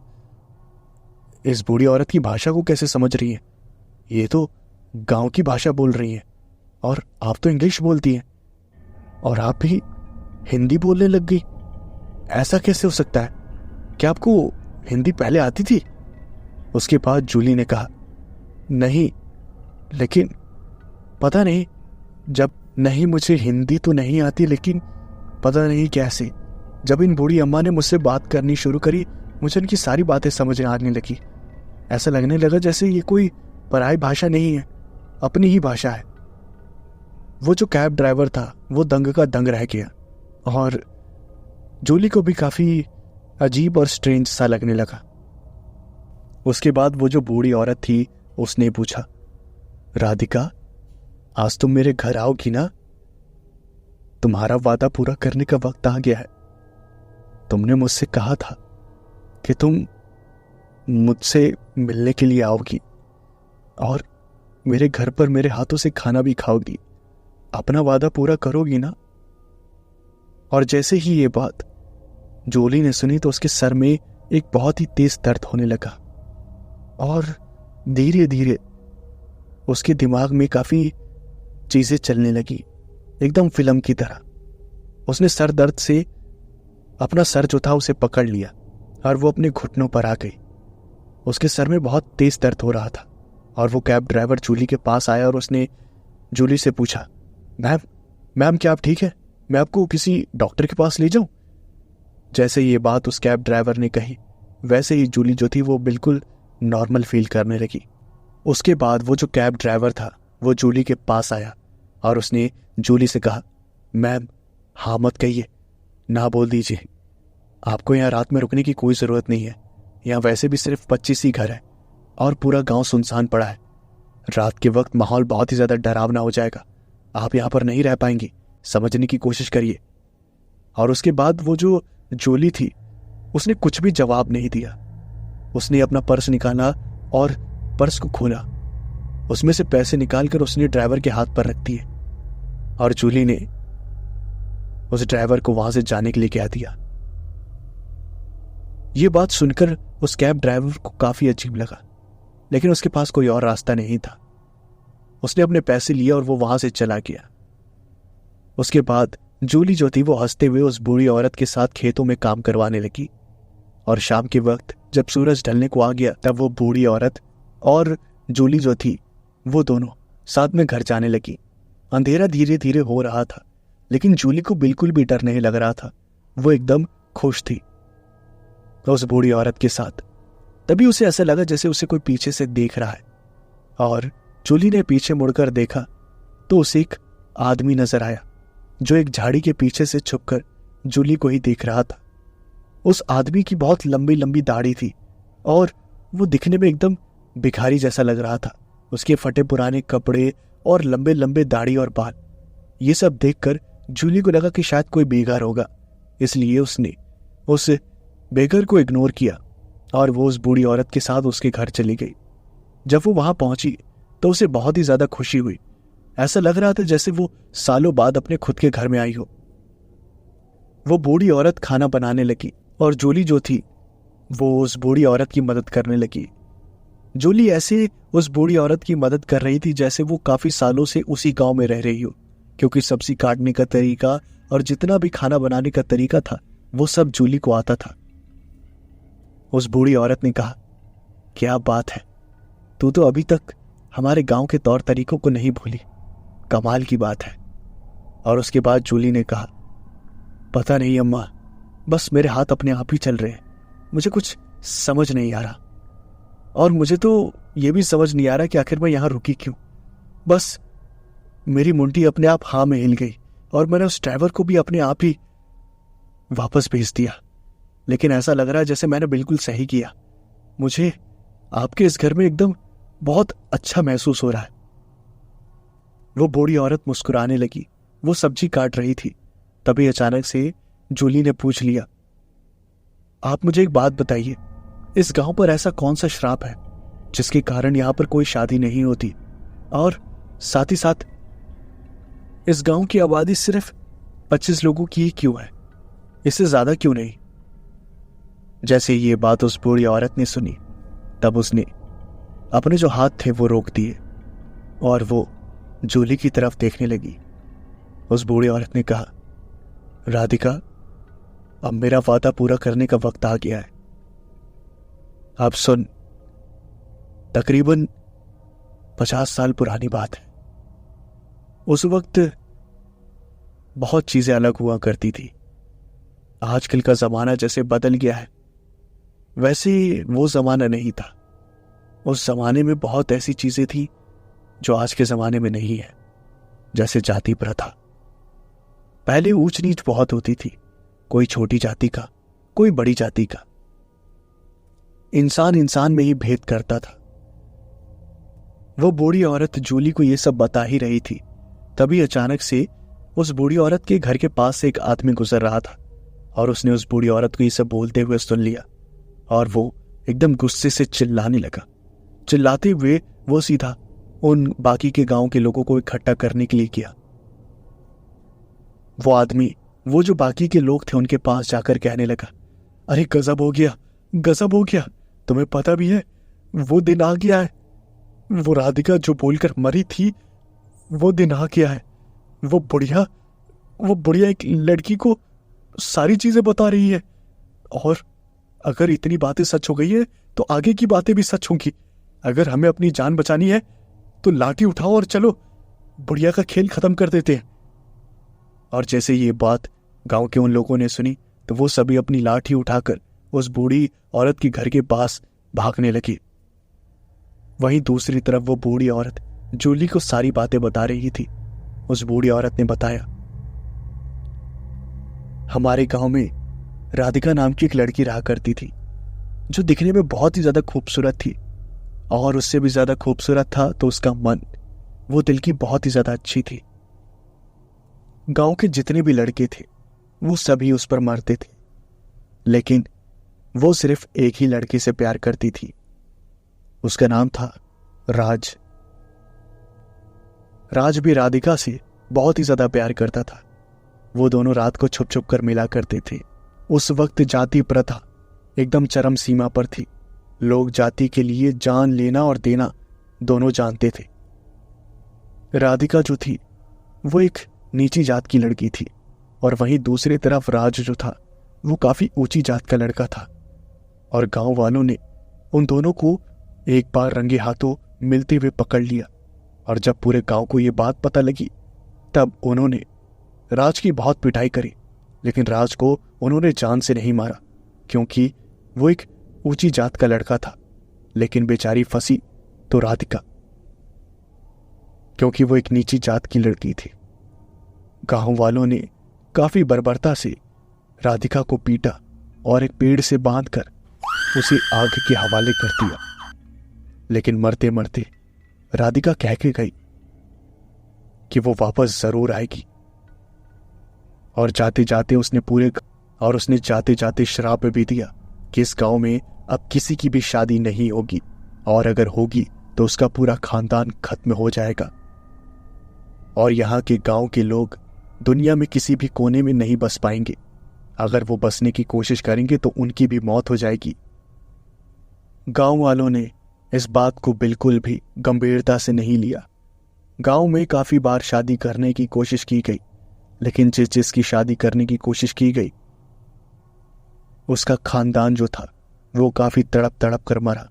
इस बूढ़ी औरत की भाषा को कैसे समझ रही हैं। ये तो गांव की भाषा बोल रही हैं और आप तो इंग्लिश बोलती हैं, और आप भी हिंदी बोलने लग गई। ऐसा कैसे हो सकता है? क्या आपको हिंदी पहले आती थी? उसके बाद जूली ने कहा, नहीं, लेकिन पता नहीं, जब नहीं मुझे हिंदी तो नहीं आती, लेकिन पता नहीं कैसे जब इन बूढ़ी अम्मा ने मुझसे बात करनी शुरू करी मुझे इनकी सारी बातें समझ आने लगी। ऐसा लगने लगा जैसे ये कोई पराई भाषा नहीं है, अपनी ही भाषा है। वो जो कैब ड्राइवर था वो दंग का दंग रह गया और जूली को भी काफी अजीब और स्ट्रेंज सा लगने लगा। उसके बाद वो जो बूढ़ी औरत थी उसने पूछा, राधिका, आज तुम मेरे घर आओगी ना? तुम्हारा वादा पूरा करने का वक्त आ गया है। तुमने मुझसे कहा था कि तुम मुझसे मिलने के लिए आओगी और मेरे घर पर मेरे हाथों से खाना भी खाओगी। अपना वादा पूरा करोगी ना? और जैसे ही ये बात जूली ने सुनी तो उसके सर में एक बहुत ही तेज दर्द होने लगा और धीरे धीरे उसके दिमाग में काफी चीजें चलने लगी, एकदम फिल्म की तरह। उसने सर दर्द से अपना सर जो था उसे पकड़ लिया और वो अपने घुटनों पर आ गई। उसके सर में बहुत तेज दर्द हो रहा था और वो कैब ड्राइवर जूली के पास आया और उसने जूली से पूछा, मैम क्या आप ठीक है? मैं आपको किसी डॉक्टर के पास ले जाऊं? जैसे ये बात उस कैब ड्राइवर ने कही वैसे ही जूली जो थी वो बिल्कुल नॉर्मल फील करने लगी। उसके बाद वो जो कैब ड्राइवर था वो जूली के पास आया और उसने जूली से कहा, मैम, हाँ मत कहिए, ना बोल दीजिए। आपको यहाँ रात में रुकने की कोई ज़रूरत नहीं है। यहाँ वैसे भी सिर्फ 25 ही घर है और पूरा गांव सुनसान पड़ा है। रात के वक्त माहौल बहुत ही ज़्यादा डरावना हो जाएगा। आप यहाँ पर नहीं रह पाएंगी, समझने की कोशिश करिए। और उसके बाद वो जो जूली थी उसने कुछ भी जवाब नहीं दिया। उसने अपना पर्स निकाला और पर्स को खोला। उसमें से पैसे निकालकर उसने ड्राइवर के हाथ पर रख दिए और जूली ने उस ड्राइवर को वहां से जाने के लिए कह दिया। ये बात सुनकर उस कैब ड्राइवर को काफी अजीब लगा, लेकिन उसके पास कोई और रास्ता नहीं था। उसने अपने पैसे लिए और वो वहां से चला गया। उसके बाद जूली जो थी वो हंसते हुए उस बूढ़ी औरत के साथ खेतों में काम करवाने लगी और शाम के वक्त जब सूरज ढलने को आ गया तब वो बूढ़ी औरत और जूली जो थी वो दोनों साथ में घर जाने लगी। अंधेरा धीरे धीरे हो रहा था, लेकिन जूली को बिल्कुल भी डर नहीं लग रहा था। वो एकदम खुश थी उस बूढ़ी औरत के साथ। तभी उसे ऐसा लगा जैसे उसे कोई पीछे से देख रहा है और जूली ने पीछे मुड़कर देखा तो उसे एक आदमी नजर आया जो एक झाड़ी के पीछे से छुपकर जूली को ही देख रहा था। उस आदमी की बहुत लंबी लंबी दाढ़ी थी और वो दिखने में एकदम भिखारी जैसा लग रहा था। उसके फटे पुराने कपड़े और लंबे लंबे दाढ़ी और बाल, ये सब देखकर जूली को लगा कि शायद कोई बेघर होगा, इसलिए उसने उस बेघर को इग्नोर किया और वो उस बूढ़ी औरत के साथ उसके घर चली गई। जब वो वहां पहुंची तो उसे बहुत ही ज्यादा खुशी हुई। ऐसा लग रहा था जैसे वो सालों बाद अपने खुद के घर में आई हो। वो बूढ़ी औरत खाना बनाने लगी और जूली जो थी वो उस बूढ़ी औरत की मदद करने लगी। जूली ऐसे उस बूढ़ी औरत की मदद कर रही थी जैसे वो काफी सालों से उसी गांव में रह रही हो, क्योंकि सब्जी काटने का तरीका और जितना भी खाना बनाने का तरीका था वो सब जूली को आता था। उस बूढ़ी औरत ने कहा, क्या बात है, तू तो अभी तक हमारे गांव के तौर तरीकों को नहीं भूली, कमाल की बात है। और उसके बाद जूली ने कहा, पता नहीं अम्मा, बस मेरे हाथ अपने आप ही चल रहे हैं, मुझे कुछ समझ नहीं आ रहा। और मुझे तो यह भी समझ नहीं आ रहा कि आखिर मैं यहां रुकी क्यों। बस मेरी मुंडी अपने आप हाँ में हिल गई और मैंने उस ड्राइवर को भी अपने आप ही वापस भेज दिया। लेकिन ऐसा लग रहा है जैसे मैंने बिल्कुल सही किया। मुझे आपके इस घर में एकदम बहुत अच्छा महसूस हो रहा है। वो बूढ़ी औरत मुस्कुराने लगी। वो सब्जी काट रही थी। तभी अचानक से जूली ने पूछ लिया, आप मुझे एक बात बताइए, इस गांव पर ऐसा कौन सा श्राप है जिसके कारण यहां पर कोई शादी नहीं होती, और साथ ही साथ इस गांव की आबादी सिर्फ 25 लोगों की ही क्यों है, इससे ज्यादा क्यों नहीं? जैसे ये बात उस बूढ़ी औरत ने सुनी तब उसने अपने जो हाथ थे वो रोक दिए और वो जूली की तरफ देखने लगी। उस बूढ़ी औरत ने कहा, राधिका, अब मेरा वादा पूरा करने का वक्त आ गया है। अब सुन, तकरीबन 50 साल पुरानी बात है। उस वक्त बहुत चीजें अलग हुआ करती थी। आजकल का जमाना जैसे बदल गया है वैसे वो जमाना नहीं था। उस जमाने में बहुत ऐसी चीजें थी जो आज के जमाने में नहीं है, जैसे जाति प्रथा। पहले ऊंच नीच बहुत होती थी, कोई छोटी जाति का, कोई बड़ी जाति का। इंसान इंसान में ही भेद करता था। वो बूढ़ी औरत जूली को ये सब बता ही रही थी, तभी अचानक से उस बूढ़ी औरत के घर के पास से एक आदमी गुजर रहा था और उसने उस बूढ़ी औरत को ये सब बोलते हुए सुन लिया और वो एकदम गुस्से से चिल्लाने लगा। चिल्लाते हुए वो सीधा उन बाकी के गांव के लोगों को इकट्ठा करने के लिए किया। वो आदमी, वो जो बाकी के लोग थे, उनके पास जाकर कहने लगा, अरे गजब हो गया, गजब हो गया, तुम्हें पता भी है वो दिन आ गया है, वो राधिका जो बोलकर मरी थी वो दिन आ गया है। वो बुढ़िया एक लड़की को सारी चीजें बता रही है और अगर इतनी बातें सच हो गई है तो आगे की बातें भी सच होंगी। अगर हमें अपनी जान बचानी है तो लाठी उठाओ और चलो, बुढ़िया का खेल खत्म कर देते हैं। और जैसे ये बात गांव के उन लोगों ने सुनी तो वो सभी अपनी लाठी उठाकर उस बूढ़ी औरत के घर के पास भागने लगी। वहीं दूसरी तरफ वो बूढ़ी औरत जूली को सारी बातें बता रही थी। उस बूढ़ी औरत ने बताया, हमारे गांव में राधिका नाम की एक लड़की रहा करती थी जो दिखने में बहुत ही ज्यादा खूबसूरत थी, और उससे भी ज्यादा खूबसूरत था तो उसका मन, वो दिल की बहुत ही ज्यादा अच्छी थी। गांव के जितने भी लड़के थे वो सभी उस पर मरते थे, लेकिन वो सिर्फ एक ही लड़के से प्यार करती थी। उसका नाम था राज। राज भी राधिका से बहुत ही ज्यादा प्यार करता था। वो दोनों रात को छुप छुप कर मिला करते थे। उस वक्त जाति प्रथा एकदम चरम सीमा पर थी। लोग जाति के लिए जान लेना और देना दोनों जानते थे। राधिका जो थी वो एक नीची जात की लड़की थी और वहीं दूसरी तरफ राज जो था वो काफी ऊंची जात का लड़का था। और गांव वालों ने उन दोनों को एक बार रंगे हाथों मिलते हुए पकड़ लिया, और जब पूरे गांव को ये बात पता लगी तब उन्होंने राज की बहुत पिटाई करी, लेकिन राज को उन्होंने जान से नहीं मारा क्योंकि वो एक ऊंची जात का लड़का था। लेकिन बेचारी फंसी तो राधिका, क्योंकि वो एक नीची जात की लड़की थी गांव वालों ने काफी बर्बरता से राधिका को पीटा और एक पेड़ से बांधकर उसे आग के हवाले कर दिया। लेकिन मरते मरते राधिका कह के गई कि वो वापस जरूर आएगी। और जाते जाते श्राप भी दिया कि इस गांव में अब किसी की भी शादी नहीं होगी, और अगर होगी तो उसका पूरा खानदान खत्म हो जाएगा। और यहाँ के गांव के लोग दुनिया में किसी भी कोने में नहीं बस पाएंगे। अगर वो बसने की कोशिश करेंगे तो उनकी भी मौत हो जाएगी। गांव वालों ने इस बात को बिल्कुल भी गंभीरता से नहीं लिया। गांव में काफी बार शादी करने की कोशिश की गई, लेकिन जिसकी शादी करने की कोशिश की गई उसका खानदान जो था वो काफी तड़प कर मरा।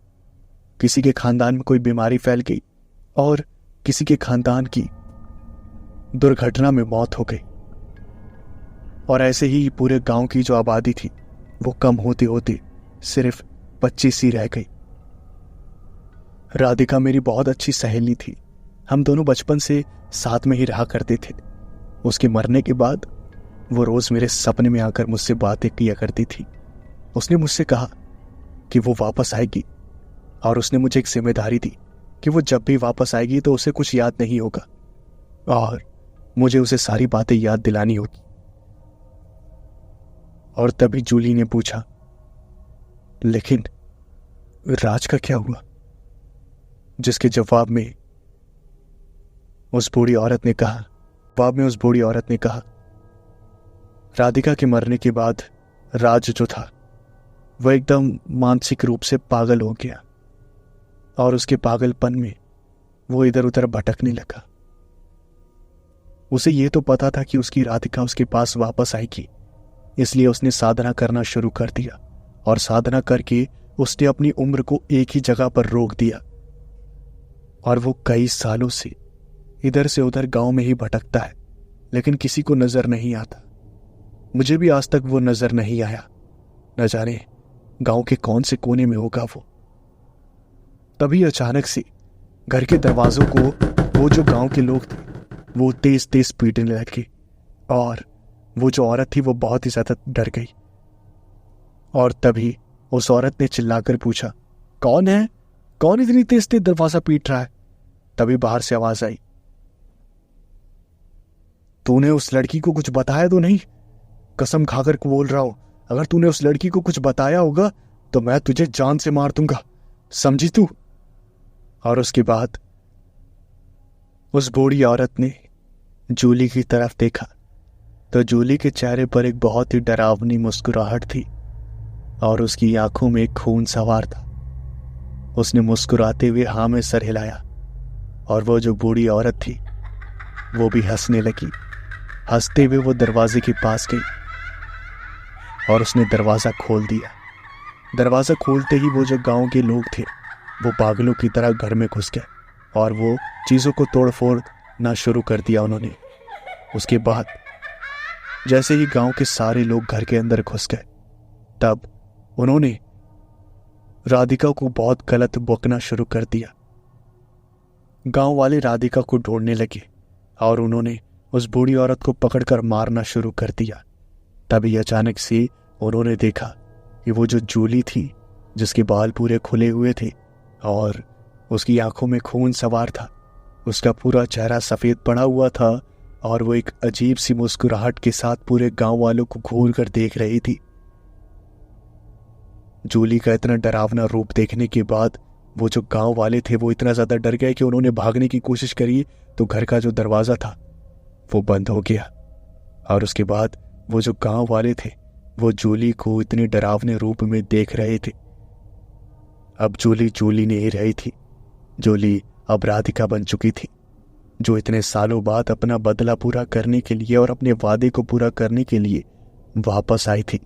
किसी के खानदान में कोई बीमारी फैल गई और किसी के खानदान की दुर्घटना में मौत हो गई। और ऐसे ही पूरे गांव की जो आबादी थी वो कम होते होते सिर्फ 25 ही रह गई। राधिका मेरी बहुत अच्छी सहेली थी। हम दोनों बचपन से साथ में ही रहा करते थे। उसके मरने के बाद वो रोज मेरे सपने में आकर मुझसे बातें किया करती थी। उसने मुझसे कहा कि वो वापस आएगी, और उसने मुझे एक जिम्मेदारी दी कि वो जब भी वापस आएगी तो उसे कुछ याद नहीं होगा और मुझे उसे सारी बातें याद दिलानी होगी। और तभी जूली ने पूछा, लेकिन राज का क्या हुआ? जिसके जवाब में उस बूढ़ी औरत ने कहा, राधिका के मरने के बाद राज जो था वह एकदम मानसिक रूप से पागल हो गया, और उसके पागलपन में वो इधर उधर भटकने लगा। उसे ये तो पता था कि उसकी राधिका उसके पास वापस आएगी, इसलिए उसने साधना करना शुरू कर दिया, और साधना करके उसने अपनी उम्र को एक ही जगह पर रोक दिया। और वो कई सालों से इधर से उधर गांव में ही भटकता है, लेकिन किसी को नजर नहीं आता। मुझे भी आज तक वो नजर नहीं आया। न जाने गांव के कौन से कोने में होगा वो। तभी अचानक से घर के दरवाजों को वो जो गांव के लोग थे वो तेज तेज पीटने लगे, और वो जो औरत थी वो बहुत ही ज्यादा डर गई। और तभी उस औरत ने चिल्लाकर पूछा, कौन है? कौन इतनी तेज तेज दरवाजा पीट रहा है? तभी बाहर से आवाज आई, तूने उस लड़की को कुछ बताया तो नहीं? कसम खाकर बोल रहा हूं, अगर तूने उस लड़की को कुछ बताया होगा तो मैं तुझे जान से मार दूंगा, समझी तू? और उसके बाद उस बूढ़ी औरत ने जूली की तरफ देखा तो जूली के चेहरे पर एक बहुत ही डरावनी मुस्कुराहट थी, और उसकी आंखों में खून सवार था। उसने मुस्कुराते हुए हाँ में सर हिलाया, और वो जो बूढ़ी औरत थी वो भी हंसने लगी। हंसते हुए वो दरवाजे के पास गई और उसने दरवाजा खोल दिया। दरवाजा खोलते ही वो जो गांव के लोग थे वो पागलों की तरह घर में घुस गए, और वो चीजों को तोड़ फोड़ना शुरू कर दिया उन्होंने। उसके बाद जैसे ही गांव के सारे लोग घर के अंदर घुस गए, तब उन्होंने राधिका को बहुत गलत बकना शुरू कर दिया। गांव वाले राधिका को ढूंढने लगे और उन्होंने उस बूढ़ी औरत को पकड़कर मारना शुरू कर दिया। तभी अचानक से उन्होंने देखा कि वो जो जूली थी, जिसके बाल पूरे खुले हुए थे और उसकी आंखों में खून सवार था, उसका पूरा चेहरा सफेद पड़ा हुआ था, और वो एक अजीब सी मुस्कुराहट के साथ पूरे गांव वालों को घूर कर देख रही थी। जूली का इतना डरावना रूप देखने के बाद वो जो गांव वाले थे वो इतना ज्यादा डर गए कि उन्होंने भागने की कोशिश करी, तो घर का जो दरवाजा था वो बंद हो गया। और उसके बाद वो जो गांव वाले थे वो जूली को इतने डरावने रूप में देख रहे थे। अब जूली नहीं रही थी। जूली अब राधिका बन चुकी थी, जो इतने सालों बाद अपना बदला पूरा करने के लिए और अपने वादे को पूरा करने के लिए वापस आई थी।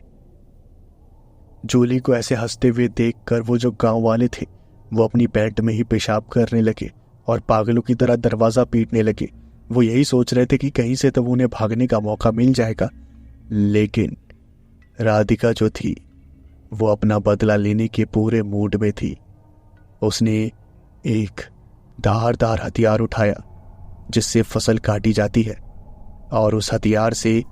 जूली को ऐसे हंसते हुए देखकर वो जो गांव वाले थे वो अपनी पैंट में ही पेशाब करने लगे और पागलों की तरह दरवाजा पीटने लगे। वो यही सोच रहे थे कि कहीं से तो उन्हें भागने का मौका मिल जाएगा, लेकिन राधिका जो थी वो अपना बदला लेने के पूरे मूड में थी। उसने एक धारदार हथियार उठाया जिससे फसल काटी जाती है, और उस हथियार से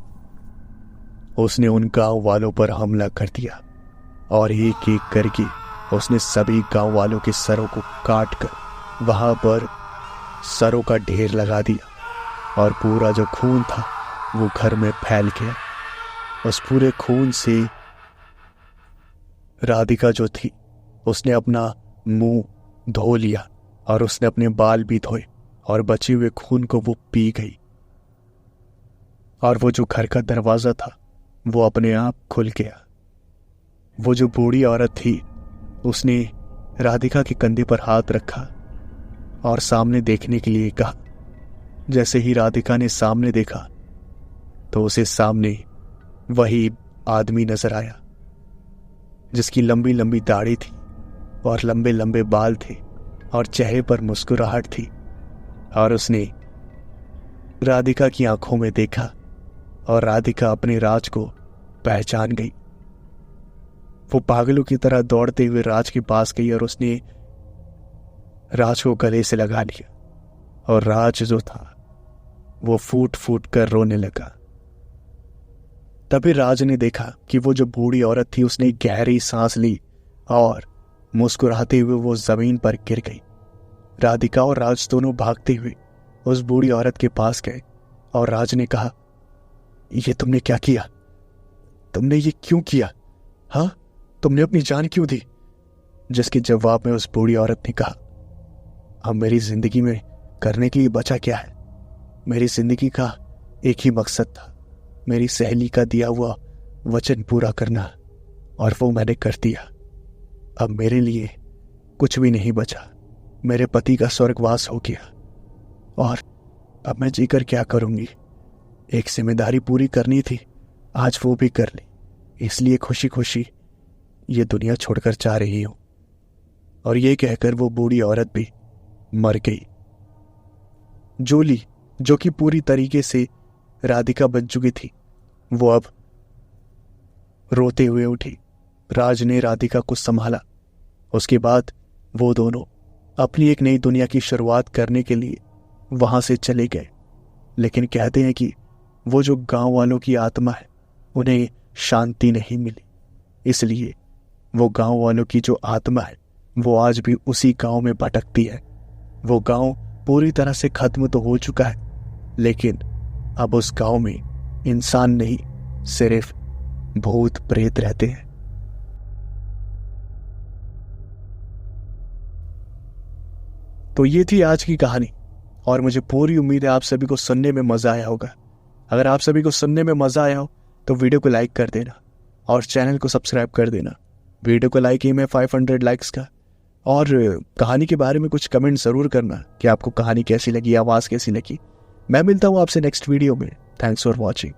उसने उन गांव वालों पर हमला कर दिया और एक एक करके उसने सभी गांव वालों के सरों को काट कर वहां पर सरों का ढेर लगा दिया और पूरा जो खून था वो घर में फैल गया। उस पूरे खून से राधिका जो थी उसने अपना मुंह धो लिया और उसने अपने बाल भी धोए और बचे हुए खून को वो पी गई। और वो जो घर का दरवाजा था वो अपने आप खुल गया। वो जो बूढ़ी औरत थी उसने राधिका के कंधे पर हाथ रखा और सामने देखने के लिए कहा। जैसे ही राधिका ने सामने देखा तो उसे सामने वही आदमी नजर आया जिसकी लंबी लंबी दाढ़ी थी और लंबे लंबे बाल थे और चेहरे पर मुस्कुराहट थी। और उसने राधिका की आंखों में देखा और राधिका अपने राज को पहचान गई। वो पागलों की तरह दौड़ते हुए राज के पास गई और उसने राज को गले से लगा लिया और राज जो था वो फूट फूट कर रोने लगा। तभी राज ने देखा कि वो जो बूढ़ी औरत थी उसने गहरी सांस ली और मुस्कुराते हुए वो जमीन पर गिर गई। राधिका और राज दोनों भागते हुए उस बूढ़ी औरत के पास गए और राज ने कहा, ये तुमने क्या किया? तुमने ये क्यों किया? हाँ, तुमने अपनी जान क्यों दी? जिसके जवाब में उस बूढ़ी औरत ने कहा, अब मेरी जिंदगी में करने के लिए बचा क्या है? मेरी जिंदगी का एक ही मकसद था, मेरी सहेली का दिया हुआ वचन पूरा करना, और वो मैंने कर दिया। अब मेरे लिए कुछ भी नहीं बचा। मेरे पति का स्वर्गवास हो गया और अब मैं जीकर क्या करूंगी? एक जिम्मेदारी पूरी करनी थी, आज वो भी कर ली, इसलिए खुशी खुशी ये दुनिया छोड़कर जा रही हूं। और ये कहकर वो बूढ़ी औरत भी मर गई। जूली, जो कि पूरी तरीके से राधिका बन चुकी थी, वो अब रोते हुए उठी। राज ने राधिका को संभाला। उसके बाद वो दोनों अपनी एक नई दुनिया की शुरुआत करने के लिए वहां से चले गए। लेकिन कहते हैं कि वो जो गांव वालों की आत्मा है उन्हें शांति नहीं मिली, इसलिए वो गांव वालों की जो आत्मा है वो आज भी उसी गांव में भटकती है। वो गांव पूरी तरह से खत्म तो हो चुका है, लेकिन अब उस गांव में इंसान नहीं, सिर्फ भूत प्रेत रहते हैं। तो ये थी आज की कहानी और मुझे पूरी उम्मीद है आप सभी को सुनने में मजा आया होगा। अगर आप सभी को सुनने में मजा आया हो तो वीडियो को लाइक कर देना और चैनल को सब्सक्राइब कर देना। वीडियो को लाइक एम है 500 लाइक्स का। और कहानी के बारे में कुछ कमेंट जरूर करना कि आपको कहानी कैसी लगी, आवाज कैसी लगी। मैं मिलता हूं आपसे नेक्स्ट वीडियो में। Thanks for watching.